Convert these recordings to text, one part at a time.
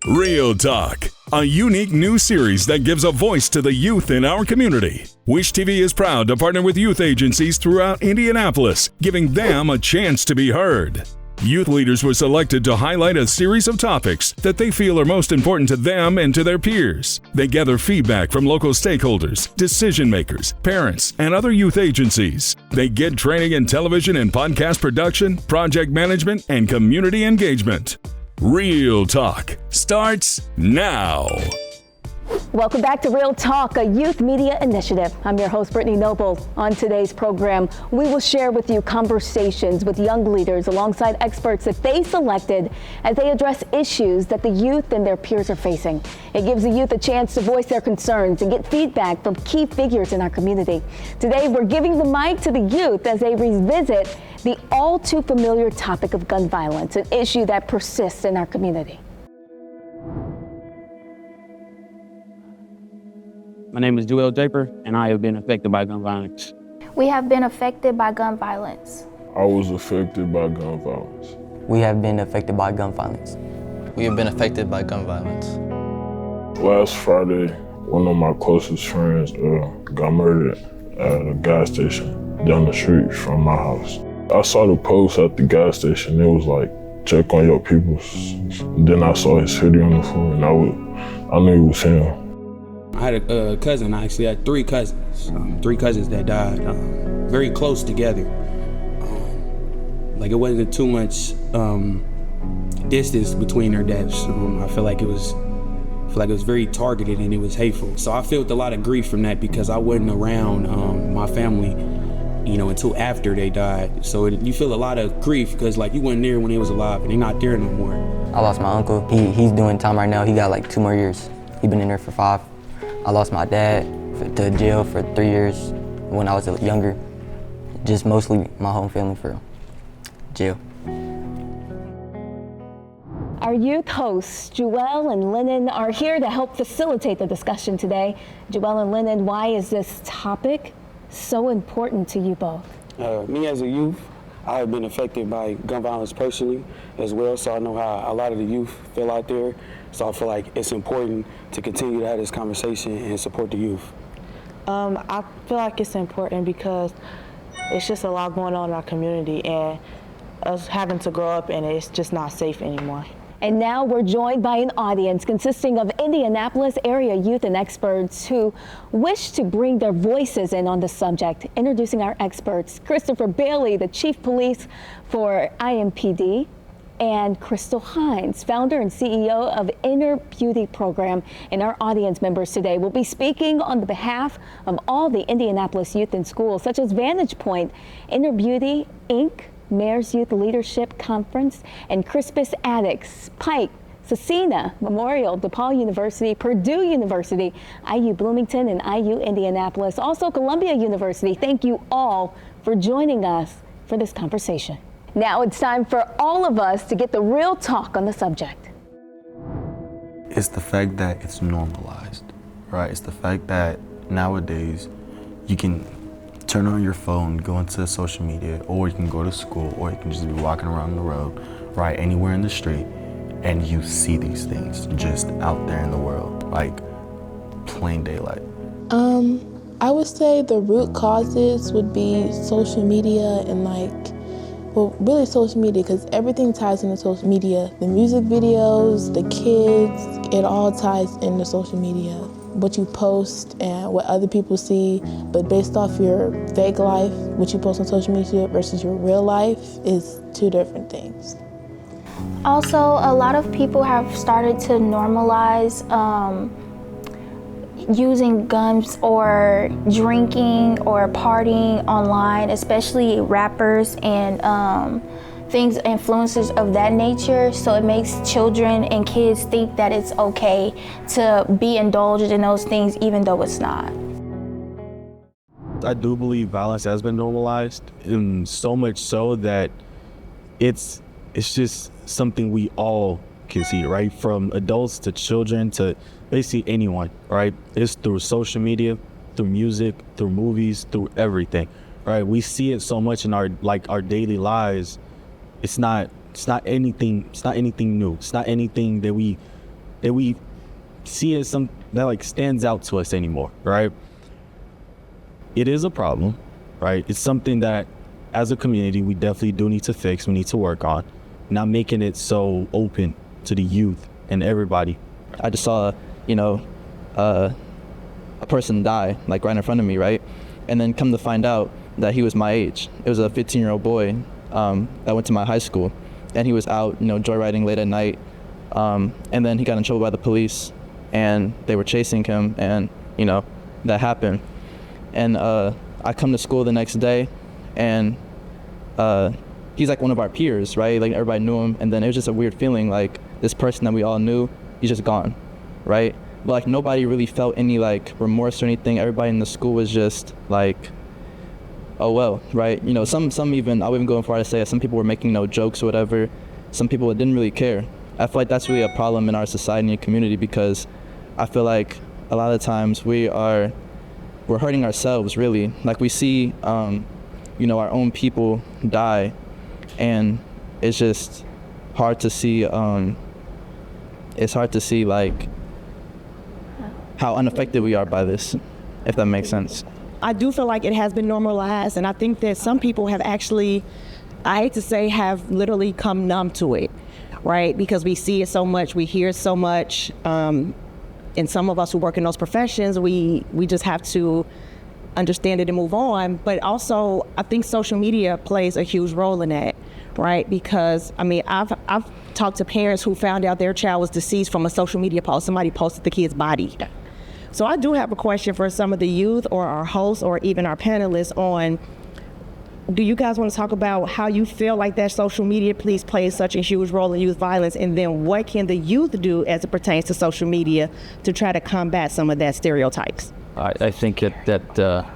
Real Talk, a unique new series that gives a voice to the youth in our community. Wish TV is proud to partner with youth agencies throughout Indianapolis, giving them a chance to be heard. Youth leaders were selected to highlight a series of topics that they feel are most important to them and to their peers. They gather feedback from local stakeholders, decision makers, parents, and other youth agencies. They get training in television and podcast production, project management, and community engagement. Real Talk starts now. Welcome back to Real Talk, a youth media initiative. I'm your host, Brittany Noble. On today's program, we will share with you conversations with young leaders alongside experts that they selected as they address issues that the youth and their peers are facing. It gives the youth a chance to voice their concerns and get feedback from key figures in our community. Today, we're giving the mic to the youth as they revisit the all too familiar topic of gun violence, an issue that persists in our community. My name is Draper, and I have been affected by gun violence. We have been affected by gun violence. I was affected by gun violence. We have been affected by gun violence. We have been affected by gun violence. Last Friday, one of my closest friends got murdered at a gas station down the street from my house. I saw the post at the gas station. It was like, check on your peoples. And then I saw his hoodie on the floor, and I knew it was him. I had a cousin. I actually had three cousins that died very close together. Like it wasn't too much distance between their deaths. I feel like it was very targeted and it was hateful. So I felt a lot of grief from that because I wasn't around my family, until after they died. So you feel a lot of grief because like you weren't there when they was alive and they're not there no more. I lost my uncle. He's doing time right now. He got like 2 more years. He's been in there for 5. I lost my dad to jail for 3 years when I was younger. Just mostly my home family for jail. Our youth hosts, Joelle and Lennon, are here to help facilitate the discussion today. Joelle and Lennon, why is this topic so important to you both? Me as a youth, I have been affected by gun violence personally as well, so I know how a lot of the youth feel out there. So I feel like it's important to continue to have this conversation and support the youth. I feel like it's important because it's just a lot going on in our community and us having to grow up and it's just not safe anymore. And now we're joined by an audience consisting of Indianapolis area youth and experts who wish to bring their voices in on the subject. Introducing our experts, Christopher Bailey, the Chief Police for IMPD, and Crystal Hines, founder and CEO of Inner Beauty Program. And our audience members today will be speaking on the behalf of all the Indianapolis youth in schools, such as Vantage Point, Inner Beauty, Inc., Mayor's Youth Leadership Conference, and Crispus Attucks, Pike, Cecina, Memorial, DePaul University, Purdue University, IU Bloomington, and IU Indianapolis, also Columbia University. Thank you all for joining us for this conversation. Now it's time for all of us to get the real talk on the subject. It's the fact that it's normalized, right? It's the fact that nowadays you can turn on your phone, go into social media, or you can go to school, or you can just be walking around the road, right, anywhere in the street, and you see these things just out there in the world, like plain daylight. I would say the root causes would be social media and really social media, because everything ties into social media. The music videos, the kids, it all ties into social media. What you post and what other people see, but based off your fake life, what you post on social media versus your real life is 2 different things. Also, a lot of people have started to normalize using guns or drinking or partying online, especially rappers and influencers of that nature. So it makes children and kids think that it's okay to be indulged in those things even though it's not. I do believe violence has been normalized, and so much so that it's just something we all can see, right? From adults to children to basically anyone, right? It's through social media, through music, through movies, through everything, right? We see it so much in our daily lives. It's not anything new. It's not anything that we that we see as some that like stands out to us anymore, right? It is a problem, right? It's something that as a community we definitely do need to fix, we need to work on, not making it so open to the youth and everybody. I just saw, a person die like right in front of me, right? And then come to find out that he was my age. It was a 15-year-old boy that went to my high school, and he was out, joyriding late at night. And then he got in trouble by the police, and they were chasing him, and that happened. And I come to school the next day, and he's like one of our peers, right? Like everybody knew him, and then it was just a weird feeling, like this person that we all knew, he's just gone, right? But like nobody really felt any like remorse or anything. Everybody in the school was just like, oh well, right? Some even, I wouldn't go as far to say that some people were making no jokes or whatever. Some people didn't really care. I feel like that's really a problem in our society and community, because I feel like a lot of times we're hurting ourselves, really. Like we see, our own people die, and it's just hard to see. It's hard to see like how unaffected we are by this, if that makes sense. I do feel like it has been normalized, and I think that some people have actually, I hate to say, have literally come numb to it, right? Because we see it so much, we hear it so much, and some of us who work in those professions, we just have to understand it and move on. But also, I think social media plays a huge role in that, right? Because, I've talked to parents who found out their child was deceased from a social media post. Somebody posted the kid's body. So I do have a question for some of the youth or our hosts or even our panelists on, do you guys want to talk about how you feel like that social media plays such a huge role in youth violence, and then what can the youth do as it pertains to social media to try to combat some of that stereotypes? I think that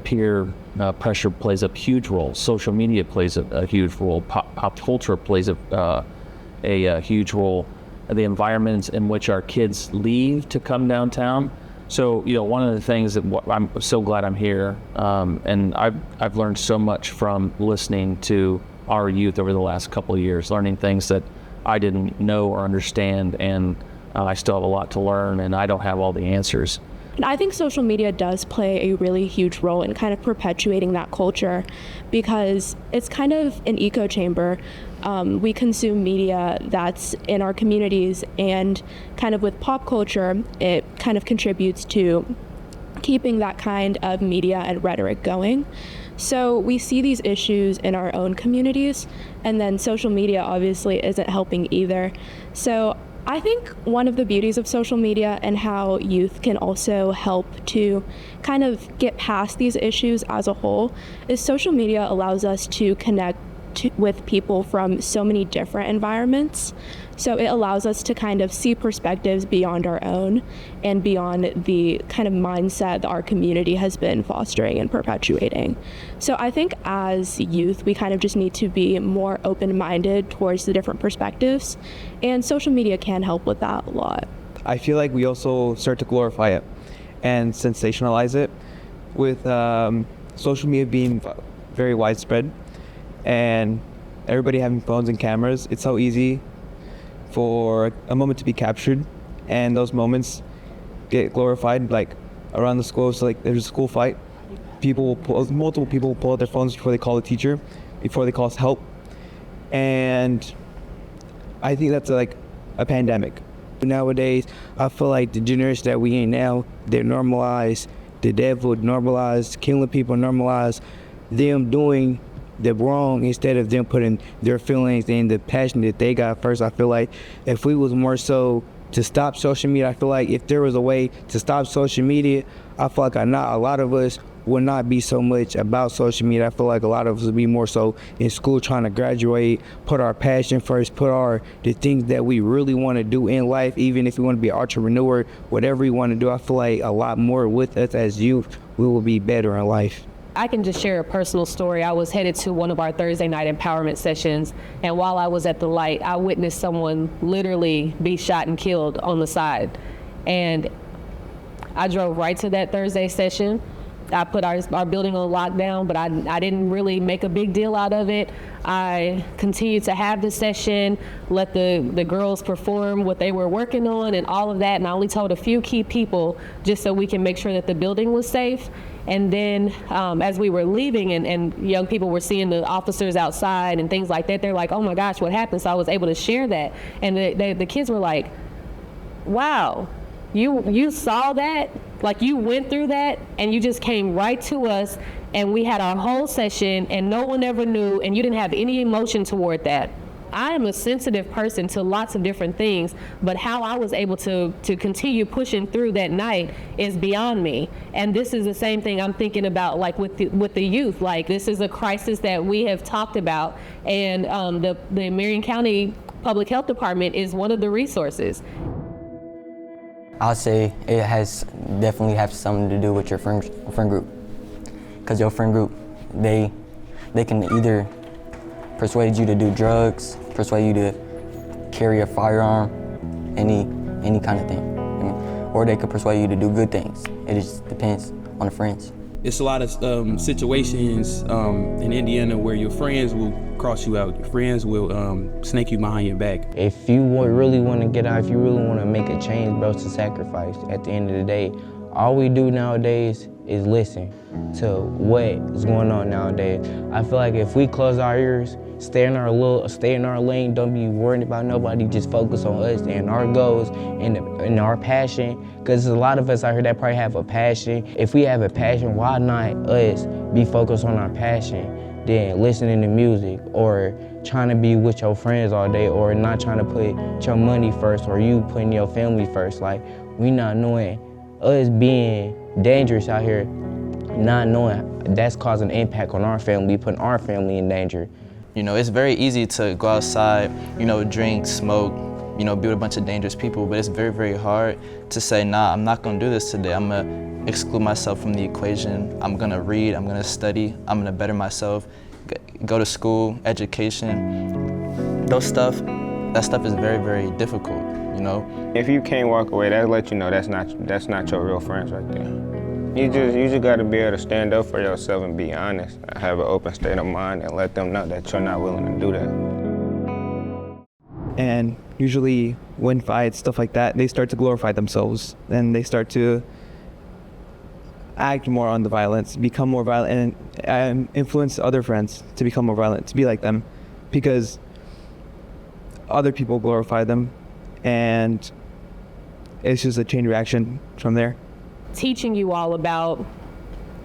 peer pressure plays a huge role. Social media plays a huge role. Pop culture plays a huge role. The environments in which our kids leave to come downtown. So, one of the things that I'm so glad I'm here, and I've learned so much from listening to our youth over the last couple of years, learning things that I didn't know or understand, and I still have a lot to learn, and I don't have all the answers. I think social media does play a really huge role in kind of perpetuating that culture, because it's kind of an echo chamber. We consume media that's in our communities, and kind of with pop culture, it kind of contributes to keeping that kind of media and rhetoric going. So we see these issues in our own communities, and then social media obviously isn't helping either. So I think one of the beauties of social media and how youth can also help to kind of get past these issues as a whole is social media allows us to connect with people from so many different environments. So it allows us to kind of see perspectives beyond our own and beyond the kind of mindset that our community has been fostering and perpetuating. So I think as youth, we kind of just need to be more open-minded towards the different perspectives, and social media can help with that a lot. I feel like we also start to glorify it and sensationalize it with social media being very widespread and everybody having phones and cameras. It's so easy for a moment to be captured, and those moments get glorified, like around the school. So like there's a school fight, multiple people will pull out their phones before they call the teacher, before they call us help. And I think that's like a pandemic. Nowadays, I feel like the generation that we in now, they're normalized, the devil normalized, killing people normalized, them doing the wrong instead of them putting their feelings and the passion that they got first. I feel like if we was more so to stop social media, I feel like if there was a way to stop social media, I feel like a lot of us would not be so much about social media. I feel like a lot of us would be more so in school trying to graduate, put our passion first, put the things that we really want to do in life, even if we want to be an entrepreneur, whatever we want to do. I feel like a lot more with us as youth, we will be better in life. I can just share a personal story. I was headed to one of our Thursday night empowerment sessions, and while I was at the light, I witnessed someone literally be shot and killed on the side. And I drove right to that Thursday session, I put our building on lockdown, but I didn't really make a big deal out of it. I continued to have the session, let the girls perform what they were working on and all of that, and I only told a few key people just so we can make sure that the building was safe. And then as we were leaving and young people were seeing the officers outside and things like that, they're like, oh my gosh, what happened? So I was able to share that. And the kids were like, wow, you saw that? Like, you went through that and you just came right to us and we had our whole session and no one ever knew and you didn't have any emotion toward that. I am a sensitive person to lots of different things, but how I was able to continue pushing through that night is beyond me. And this is the same thing I'm thinking about, like with the youth. Like, this is a crisis that we have talked about, and the Marion County Public Health Department is one of the resources. I'll say it definitely has something to do with your friend group, because your friend group, they can either persuade you to do drugs, persuade you to carry a firearm, any kind of thing. I mean, or they could persuade you to do good things. It just depends on the friends. It's a lot of situations in Indiana where your friends will cross you out. Your friends will snake you behind your back. If you really want to get out, if you really want to make a change, bro, it's a sacrifice. At the end of the day, all we do nowadays is listen to what is going on nowadays. I feel like if we close our ears, stay in our lane, don't be worried about nobody, just focus on us and our goals and our passion. Because there's a lot of us out here that probably have a passion. If we have a passion, why not us be focused on our passion than listening to music or trying to be with your friends all day or not trying to put your money first or you putting your family first. Like, we not knowing us being dangerous out here, not knowing that's causing an impact on our family, putting our family in danger. You know, it's very easy to go outside, you know, drink, smoke, you know, be with a bunch of dangerous people, but it's very, very hard to say, nah, I'm not gonna do this today. I'm gonna exclude myself from the equation. I'm gonna read, I'm gonna study, I'm gonna better myself, go to school, education. That stuff is very, very difficult, you know? If you can't walk away, that lets you know that's not your real friends right there. You just gotta be able to stand up for yourself and be honest. Have an open state of mind and let them know that you're not willing to do that. And usually when fights, stuff like that, they start to glorify themselves and they start to act more on the violence, become more violent, and influence other friends to become more violent, to be like them, because other people glorify them, and it's just a chain reaction from there. Teaching you all about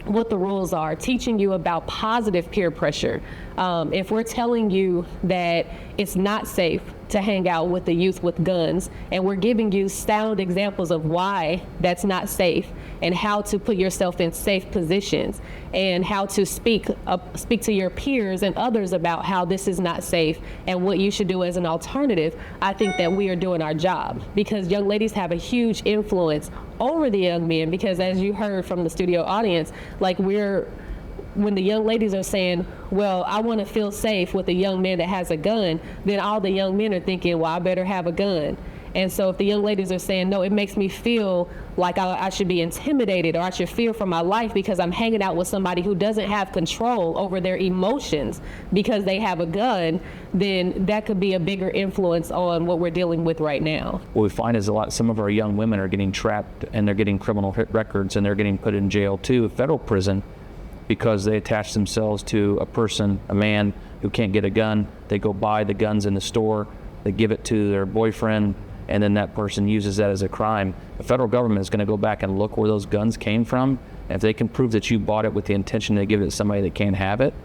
what the rules are, teaching you about positive peer pressure. If we're telling you that it's not safe to hang out with the youth with guns, and we're giving you sound examples of why that's not safe and how to put yourself in safe positions and how to speak to your peers and others about how this is not safe and what you should do as an alternative, I think that we are doing our job, because young ladies have a huge influence over the young men, because as you heard from the studio audience, like when the young ladies are saying, well, I want to feel safe with a young man that has a gun, then all the young men are thinking, well, I better have a gun. And so if the young ladies are saying, no, it makes me feel like I should be intimidated or I should fear for my life because I'm hanging out with somebody who doesn't have control over their emotions because they have a gun, then that could be a bigger influence on what we're dealing with right now. What we find is some of our young women are getting trapped and they're getting criminal records and they're getting put in jail too, federal prison, because they attach themselves to a person, a man who can't get a gun. They go buy the guns in the store, they give it to their boyfriend, and then that person uses that as a crime. The federal government is going to go back and look where those guns came from. And if they can prove that you bought it with the intention to give it to somebody that can't have it,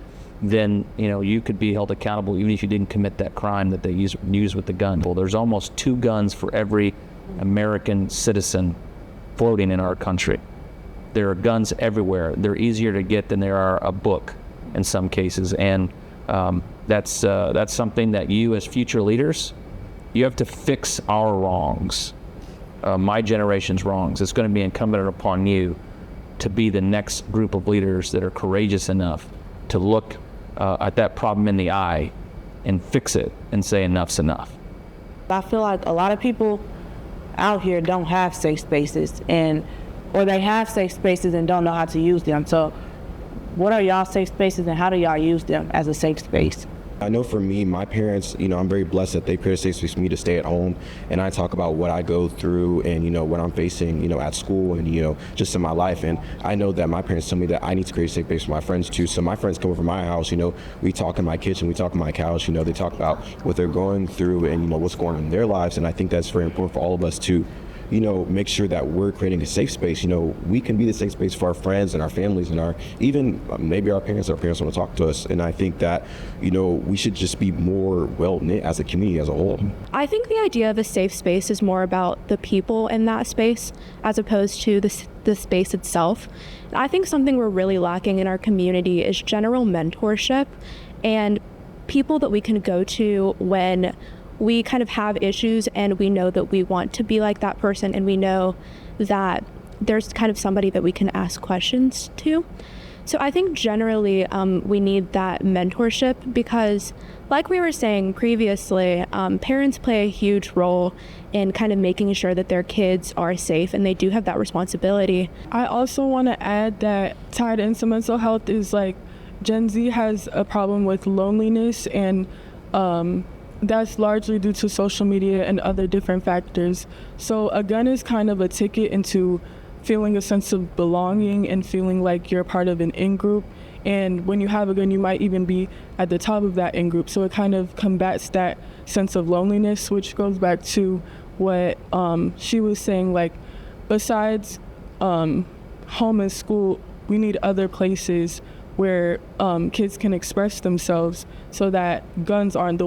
then you could be held accountable even if you didn't commit that crime that they use with the gun. Well, there's almost 2 guns for every American citizen floating in our country. There are guns everywhere. They're easier to get than there are a book in some cases. And that's something that you as future leaders, you have to fix our wrongs, my generation's wrongs. It's going to be incumbent upon you to be the next group of leaders that are courageous enough to look at that problem in the eye and fix it and say enough's enough. I feel like a lot of people out here don't have safe spaces, and or they have safe spaces and don't know how to use them. So what are y'all safe spaces and how do y'all use them as a safe space? I know for me, my parents, I'm very blessed that they create a safe space for me to stay at home, and I talk about what I go through and, what I'm facing, at school and, just in my life. And I know that my parents tell me that I need to create a safe space for my friends too. So my friends come over to my house, we talk in my kitchen, we talk on my couch, they talk about what they're going through and, what's going on in their lives. And I think that's very important for all of us to make sure that we're creating a safe space. We can be the safe space for our friends and our families and even maybe our parents want to talk to us. And I think that, we should just be more well-knit as a community as a whole. I think the idea of a safe space is more about the people in that space as opposed to the space itself. I think something we're really lacking in our community is general mentorship and people that we can go to when we kind of have issues and we know that we want to be like that person and we know that there's kind of somebody that we can ask questions to. So I think generally we need that mentorship because like we were saying previously, parents play a huge role in kind of making sure that their kids are safe and they do have that responsibility. I also want to add that tied into mental health is like Gen Z has a problem with loneliness and that's largely due to social media and other different factors. So a gun is kind of a ticket into feeling a sense of belonging and feeling like you're part of an in-group. And when you have a gun, you might even be at the top of that in-group. So it kind of combats that sense of loneliness, which goes back to what she was saying, like besides home and school, we need other places where kids can express themselves so that guns aren't the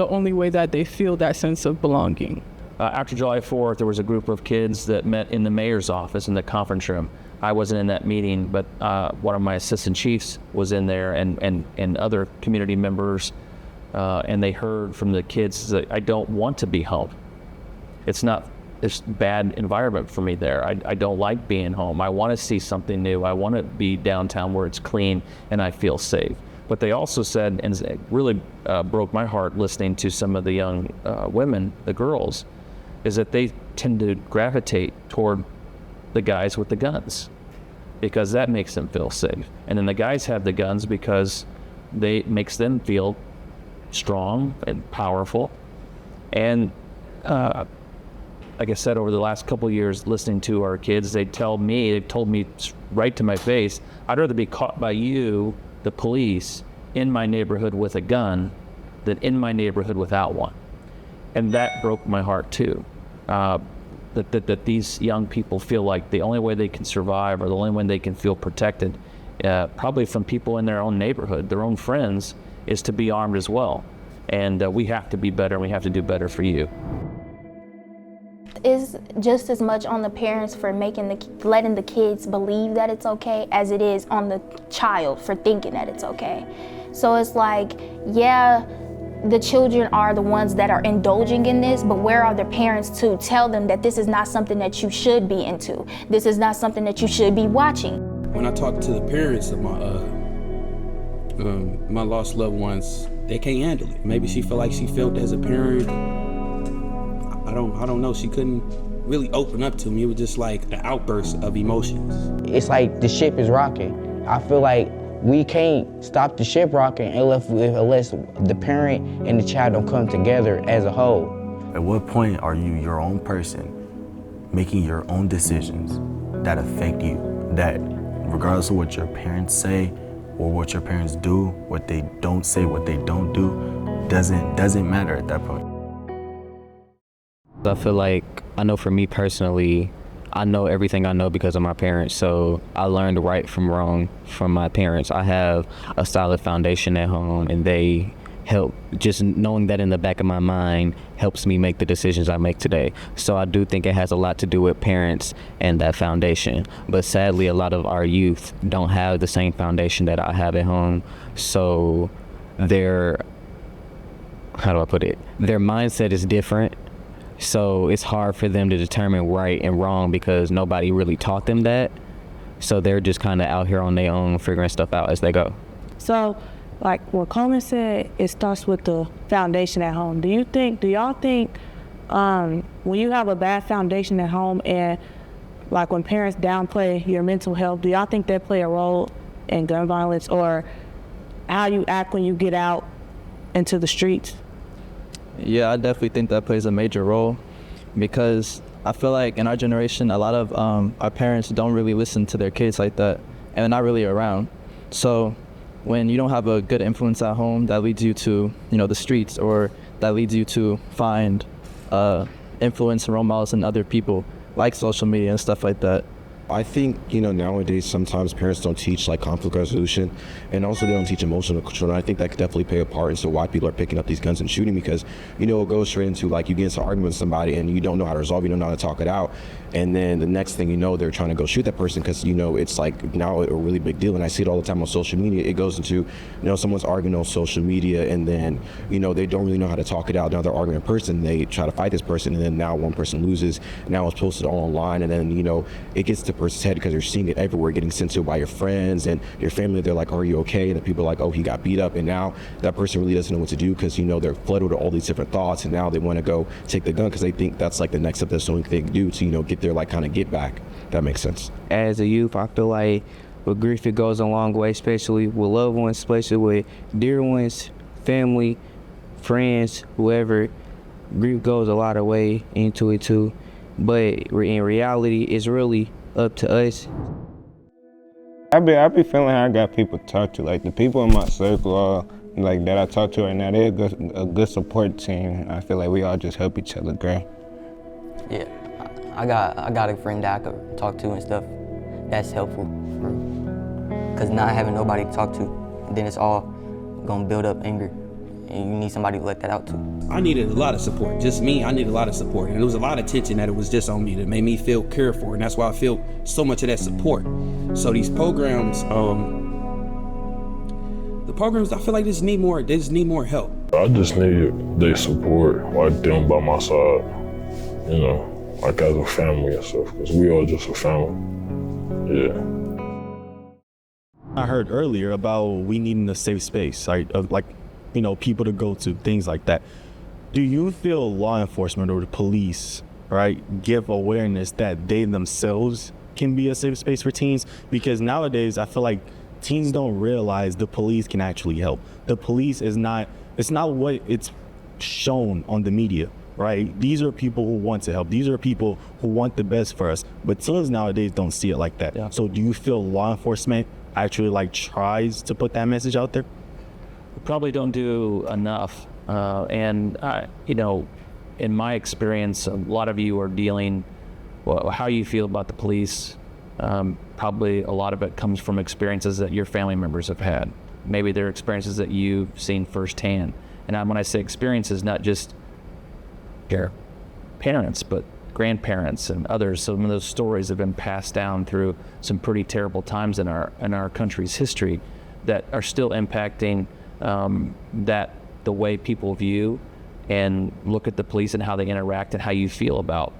only way that they feel that sense of belonging. After July 4th, there was a group of kids that met in the mayor's office in the conference room. I wasn't in that meeting, but one of my assistant chiefs was in there and other community members, and they heard from the kids that I don't want to be home. It's bad environment for me there. I don't like being home. I want to see something new. I want to be downtown where it's clean and I feel safe. But they also said, and it really broke my heart listening to some of the young women, the girls, is that they tend to gravitate toward the guys with the guns because that makes them feel safe. And then the guys have the guns because they makes them feel strong and powerful. And like I said, over the last couple of years listening to our kids, they've told me right to my face, I'd rather be caught by you, the police, in my neighborhood with a gun than in my neighborhood without one. And that broke my heart too. That these young people feel like the only way they can survive or the only way they can feel protected, probably from people in their own neighborhood, their own friends, is to be armed as well. And we have to be better and we have to do better for you. Is just as much on the parents for letting the kids believe that it's okay as it is on the child for thinking that it's okay. So it's like, yeah, the children are the ones that are indulging in this, but where are the parents to tell them that this is not something that you should be into? This is not something that you should be watching. When I talk to the parents of my lost loved ones, they can't handle it. Maybe she felt like she failed as a parent. I don't know. She couldn't really open up to me. It was just like an outburst of emotions. It's like the ship is rocking. I feel like we can't stop the ship rocking unless the parent and the child don't come together as a whole. At what point are you your own person, making your own decisions that affect you, that regardless of what your parents say or what your parents do, what they don't say, what they don't do, doesn't matter at that point. I feel like, I know for me personally, I know everything I know because of my parents, so I learned right from wrong from my parents. I have a solid foundation at home and they help, just knowing that in the back of my mind helps me make the decisions I make today. So I do think it has a lot to do with parents and that foundation. But sadly, a lot of our youth don't have the same foundation that I have at home. So their mindset is different. So it's hard for them to determine right and wrong because nobody really taught them that. So they're just kind of out here on their own figuring stuff out as they go. So like what Coleman said, it starts with the foundation at home. Do y'all think when you have a bad foundation at home and like when parents downplay your mental health, do y'all think that play a role in gun violence or how you act when you get out into the streets? Yeah, I definitely think that plays a major role because I feel like in our generation, a lot of our parents don't really listen to their kids like that and they're not really around. So when you don't have a good influence at home, that leads you to, the streets, or that leads you to find influence and role models in other people like social media and stuff like that. I think, nowadays sometimes parents don't teach like conflict resolution, and also they don't teach emotional control. And I think that could definitely play a part into why people are picking up these guns and shooting, because, it goes straight into like you get into an argument with somebody and you don't know how to resolve, you don't know how to talk it out. And then the next thing you know, they're trying to go shoot that person because, it's like now a really big deal. And I see it all the time on social media. It goes into, someone's arguing on social media and then, they don't really know how to talk it out. Now they're arguing in person. They try to fight this person and then now one person loses. Now it's posted all online. And then, it gets to the person's head because they're seeing it everywhere, getting sent to by your friends and your family. They're like, are you okay? And the people are like, oh, he got beat up. And now that person really doesn't know what to do because, they're flooded with all these different thoughts. And now they want to go take the gun because they think that's like the next step, that's the only thing they can do to, get their like kind of get back. That makes sense. As a youth, I feel like with grief, it goes a long way, especially with loved ones, especially with dear ones, family, friends, whoever. Grief goes a lot of way into it too. But in reality, it's really up to us. I be feeling how I got people to talk to. Like the people in my circle, like that I talk to right now, they're a good support team. I feel like we all just help each other grow. Yeah, I got a friend that I could talk to and stuff. That's helpful, because not having nobody to talk to, then it's all gonna build up anger, and you need somebody to let that out to. I needed a lot of support, just me. I needed a lot of support, and there was a lot of tension that it was just on me that made me feel cared for, and that's why I feel so much of that support. So these programs, the programs, I feel like they just need more help. I just need their support, like them by my side, like as a family and stuff, because we all just a family. Yeah. I heard earlier about we needing a safe space, right? Of like, people to go to, things like that. Do you feel law enforcement or the police, right, give awareness that they themselves can be a safe space for teens? Because nowadays, I feel like teens don't realize the police can actually help. The police it's not what it's shown on the media, right? These are people who want to help. These are people who want the best for us. But teens nowadays don't see it like that. Yeah. So do you feel law enforcement actually tries to put that message out there? We probably don't do enough. In my experience, a lot of you are dealing, how you feel about the police. Probably a lot of it comes from experiences that your family members have had. Maybe they're experiences that you've seen firsthand. And when I say experiences, not just your parents, but grandparents and others. Some of those stories have been passed down through some pretty terrible times in our country's history that are still impacting the way people view and look at the police and how they interact and how you feel about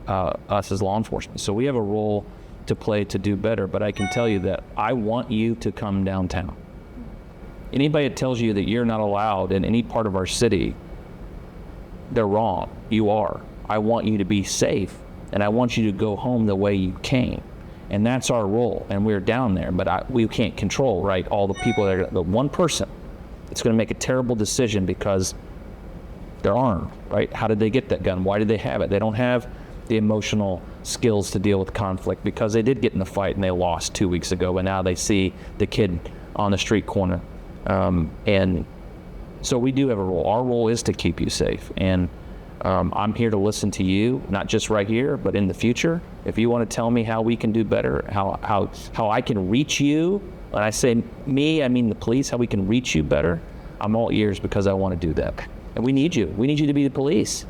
us as law enforcement. So we have a role to play to do better, but I can tell you that I want you to come downtown. Anybody that tells you that you're not allowed in any part of our city, they're wrong. You are. I want you to be safe, and I want you to go home the way you came. And that's our role, and we're down there, but we can't control, right, all the people that are, but one person, it's gonna make a terrible decision because they're armed, right? How did they get that gun? Why did they have it? They don't have the emotional skills to deal with conflict because they did get in a fight and they lost 2 weeks ago, and now they see the kid on the street corner. And so we do have a role. Our role is to keep you safe, and I'm here to listen to you, not just right here, but in the future. If you want to tell me how we can do better, how I can reach you, when I say me, I mean the police, how we can reach you better, I'm all ears because I want to do that. And we need you. We need you to be the police.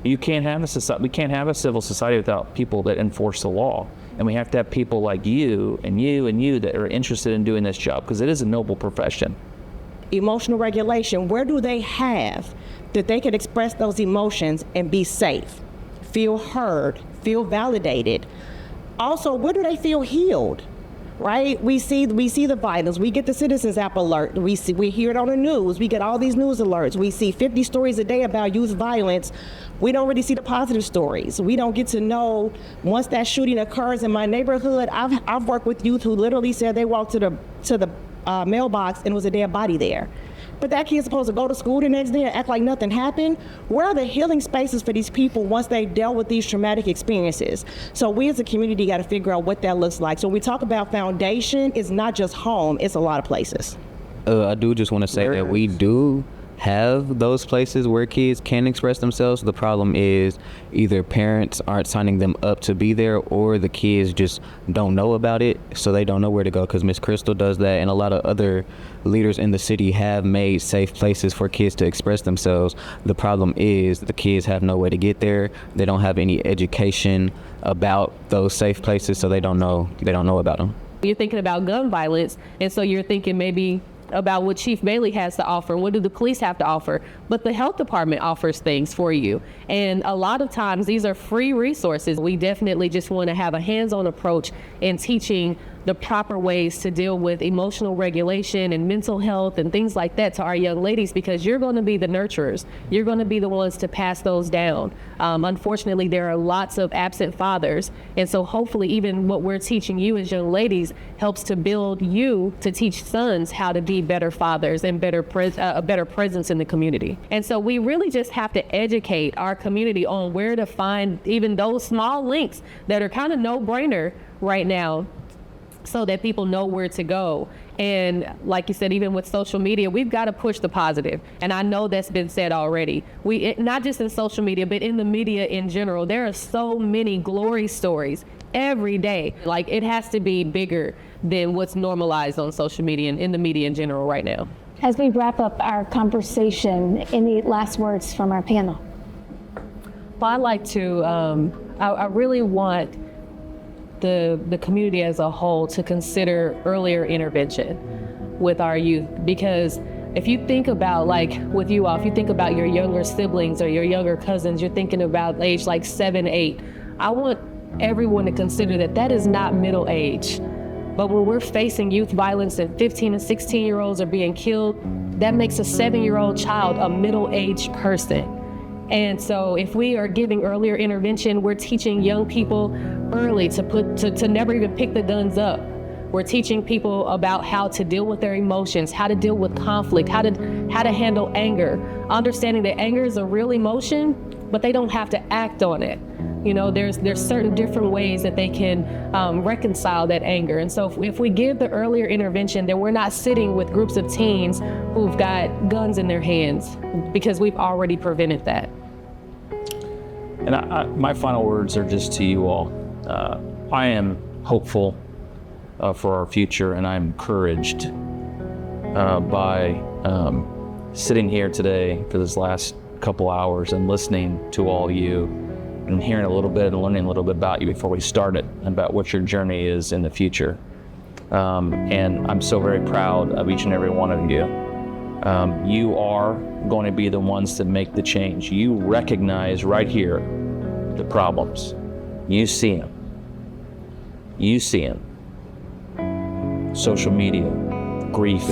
You can't have we can't have a civil society without people that enforce the law. And we have to have people like you and you and you that are interested in doing this job because it is a noble profession. Emotional regulation, where do they have that they can express those emotions and be safe, feel heard, feel validated? Also, where do they feel healed? right? We see the violence. We get the Citizens app alert. We hear it on the news. We get all these news alerts. We see 50 stories a day about youth violence. We don't really see the positive stories. We don't get to know once that shooting occurs in my neighborhood. I've worked with youth who literally said they walked to the mailbox and was a dead body there. But that kid's supposed to go to school the next day and act like nothing happened. Where are the healing spaces for these people once they've dealt with these traumatic experiences? So we as a community got to figure out what that looks like. So when we talk about foundation, it's not just home, it's a lot of places. I do just want to say that we do have those places where kids can express themselves. The problem is either parents aren't signing them up to be there, or the kids just don't know about it, so they don't know where to go, because Miss Crystal does that, and a lot of other leaders in the city have made safe places for kids to express themselves. The problem is the kids have no way to get there. They don't have any education about those safe places, so they don't know about them. You're thinking about gun violence, and so you're thinking maybe about what Chief Bailey has to offer, what do the police have to offer, but the health department offers things for you. And a lot of times these are free resources. We definitely just want to have a hands-on approach in teaching the proper ways to deal with emotional regulation and mental health and things like that to our young ladies, because you're going to be the nurturers. You're going to be the ones to pass those down. Unfortunately, there are lots of absent fathers, and so hopefully even what we're teaching you as young ladies helps to build you to teach sons how to be better fathers and a better presence in the community. And so we really just have to educate our community on where to find even those small links that are kind of no-brainer right now, so that people know where to go. And like you said, even with social media, we've got to push the positive. And I know that's been said already. Not just in social media, but in the media in general, there are so many glory stories every day. Like, it has to be bigger than what's normalized on social media and in the media in general right now. As we wrap up our conversation, any last words from our panel? Well, I'd like to, I really want the community as a whole to consider earlier intervention with our youth, because if you think about, like with you all, if you think about your younger siblings or your younger cousins, you're thinking about age like 7, 8. I want everyone to consider that is not middle age. But when we're facing youth violence and 15 and 16-year-olds are being killed, that makes a 7-year-old child a middle-aged person. And so if we are giving earlier intervention, we're teaching young people early to never even pick the guns up. We're teaching people about how to deal with their emotions, how to deal with conflict, how to handle anger, understanding that anger is a real emotion, but they don't have to act on it. You know, there's certain different ways that they can reconcile that anger. And so if we give the earlier intervention, then we're not sitting with groups of teens who've got guns in their hands, because we've already prevented that. And my final words are just to you all. I am hopeful for our future, and I'm encouraged by sitting here today for this last couple hours and listening to all you and hearing a little bit and learning a little bit about you before we started, about what your journey is in the future. And I'm so very proud of each and every one of you. You are going to be the ones that make the change. You recognize right here the problems. You see them. You see them. Social media, grief,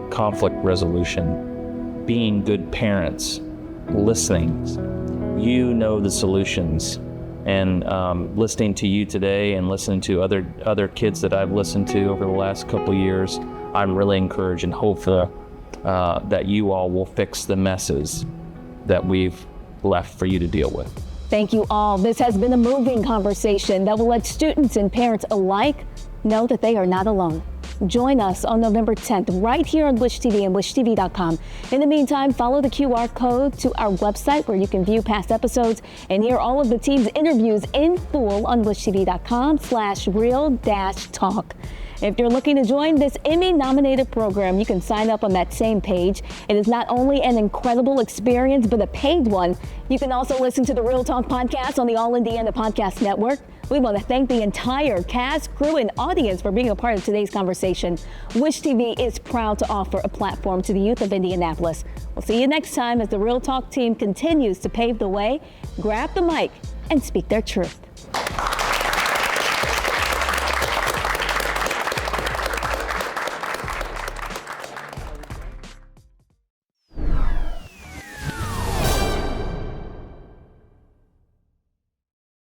conflict resolution, being good parents, listening. You know the solutions. And listening to you today and listening to other kids that I've listened to over the last couple years, I'm really encouraged and hopeful that you all will fix the messes that we've left for you to deal with. Thank you all. This has been a moving conversation that will let students and parents alike know that they are not alone. Join us on November 10th right here on Wish TV and wishtv.com. In the meantime, follow the QR code to our website where you can view past episodes and hear all of the team's interviews in full on wishtv.com/real-talk. If you're looking to join this Emmy-nominated program, you can sign up on that same page. It is not only an incredible experience, but a paid one. You can also listen to the Real Talk podcast on the All Indiana Podcast Network. We want to thank the entire cast, crew, and audience for being a part of today's conversation. Wish TV is proud to offer a platform to the youth of Indianapolis. We'll see you next time as the Real Talk team continues to pave the way, grab the mic, and speak their truth.